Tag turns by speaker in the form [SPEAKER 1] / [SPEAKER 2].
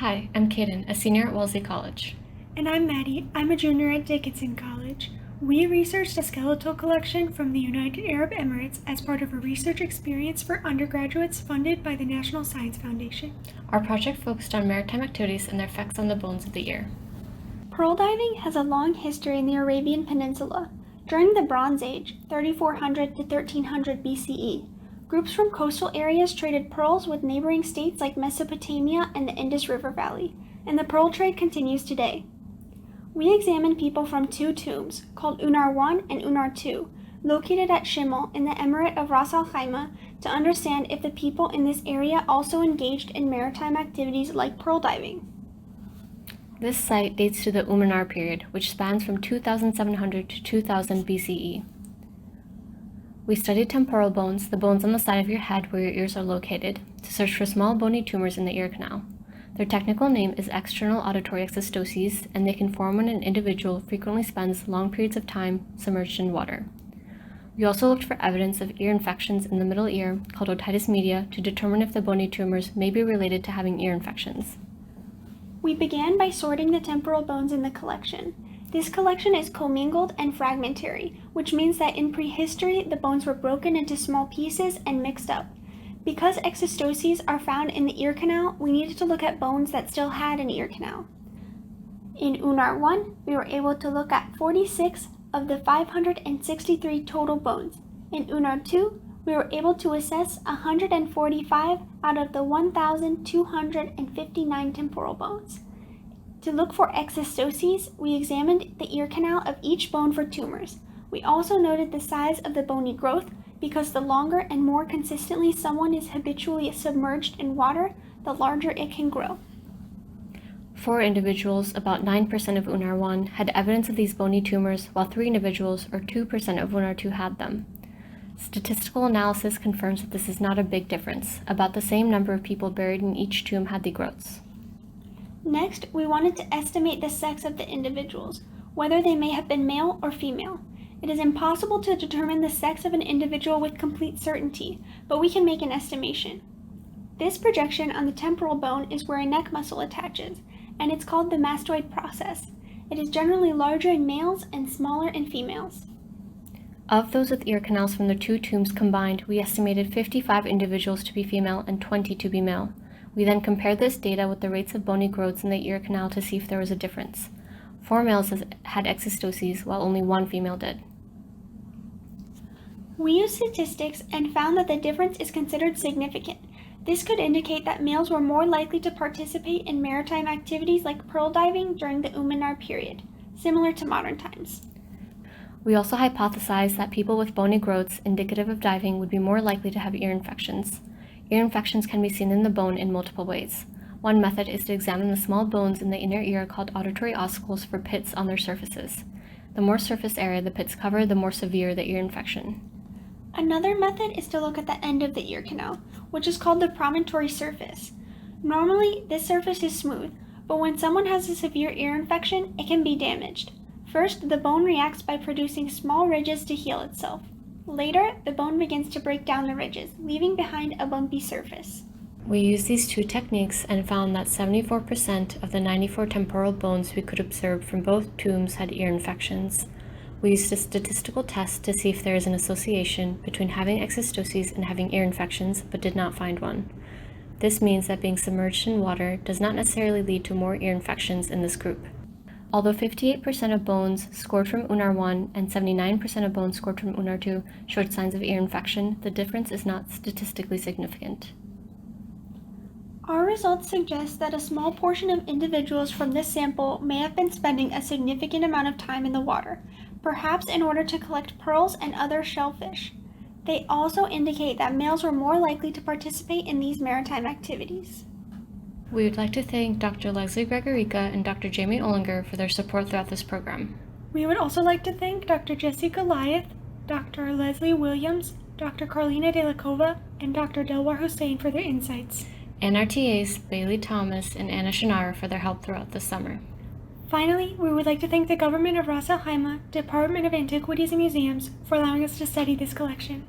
[SPEAKER 1] Hi, I'm Caden, a senior at Wellesley College.
[SPEAKER 2] And I'm Maddy. I'm a junior at Dickinson College. We researched a skeletal collection from the United Arab Emirates as part of a research experience for undergraduates funded by the National Science Foundation.
[SPEAKER 1] Our project focused on maritime activities and their effects on the bones of the ear.
[SPEAKER 3] Pearl diving has a long history in the Arabian Peninsula. During the Bronze Age, 3400 to 1300 BCE, groups from coastal areas traded pearls with neighboring states like Mesopotamia and the Indus River Valley, and the pearl trade continues today. We examined people from two tombs, called Unar I and Unar II, located at Shimel in the Emirate of Ras Al Khaimah, to understand if the people in this area also engaged in maritime activities like pearl diving.
[SPEAKER 1] This site dates to the Umayyad period, which spans from 2700 to 2000 BCE. We studied temporal bones, the bones on the side of your head where your ears are located, to search for small bony tumors in the ear canal. Their technical name is external auditory exostoses, and they can form when an individual frequently spends long periods of time submerged in water. We also looked for evidence of ear infections in the middle ear, called otitis media, to determine if the bony tumors may be related to having ear infections.
[SPEAKER 3] We began by sorting the temporal bones in the collection. This collection is commingled and fragmentary, which means that in prehistory, the bones were broken into small pieces and mixed up. Because exostoses are found in the ear canal, we needed to look at bones that still had an ear canal. In Unar I, we were able to look at 46 of the 563 total bones. In Unar II, we were able to assess 145 out of the 1,259 temporal bones. To look for exostoses, we examined the ear canal of each bone for tumors. We also noted the size of the bony growth, because the longer and more consistently someone is habitually submerged in water, the larger it can grow.
[SPEAKER 1] 4 individuals, about 9% of Unar I, had evidence of these bony tumors, while 3 individuals, or 2% of Unar II, had them. Statistical analysis confirms that this is not a big difference. About the same number of people buried in each tomb had the growths.
[SPEAKER 3] Next, we wanted to estimate the sex of the individuals, whether they may have been male or female. It is impossible to determine the sex of an individual with complete certainty, but we can make an estimation. This projection on the temporal bone is where a neck muscle attaches, and it's called the mastoid process. It is generally larger in males and smaller in females.
[SPEAKER 1] Of those with ear canals from the 2 tombs combined, we estimated 55 individuals to be female and 20 to be male. We then compared this data with the rates of bony growths in the ear canal to see if there was a difference. 4 males had exostoses, while only 1 female did.
[SPEAKER 3] We used statistics and found that the difference is considered significant. This could indicate that males were more likely to participate in maritime activities like pearl diving during the Umayyad period, similar to modern times.
[SPEAKER 1] We also hypothesized that people with bony growths indicative of diving would be more likely to have ear infections. Ear infections can be seen in the bone in multiple ways. One method is to examine the small bones in the inner ear called auditory ossicles for pits on their surfaces. The more surface area the pits cover, the more severe the ear infection.
[SPEAKER 3] Another method is to look at the end of the ear canal, which is called the promontory surface. Normally, this surface is smooth, but when someone has a severe ear infection, it can be damaged. First, the bone reacts by producing small ridges to heal itself. Later, the bone begins to break down the ridges, leaving behind a bumpy surface.
[SPEAKER 1] We used these 2 techniques and found that 74% of the 94 temporal bones we could observe from both tombs had ear infections. We used a statistical test to see if there is an association between having exostoses and having ear infections, but did not find one. This means that being submerged in water does not necessarily lead to more ear infections in this group. Although 58% of bones scored from Unar I and 79% of bones scored from Unar II showed signs of ear infection, the difference is not statistically significant.
[SPEAKER 3] Our results suggest that a small portion of individuals from this sample may have been spending a significant amount of time in the water, perhaps in order to collect pearls and other shellfish. They also indicate that males were more likely to participate in these maritime activities.
[SPEAKER 1] We would like to thank Dr. Leslie Gregorica and Dr. Jamie Ollinger for their support throughout this program.
[SPEAKER 2] We would also like to thank Dr. Jesse Goliath, Dr. Leslie Williams, Dr. Carlina De La Cova, and Dr. Delwar Hussein for their insights.
[SPEAKER 1] And our TAs, Bailey Thomas and Anna Shinara, for their help throughout this summer.
[SPEAKER 2] Finally, we would like to thank the government of Ras Al Khaimah, Department of Antiquities and Museums, for allowing us to study this collection.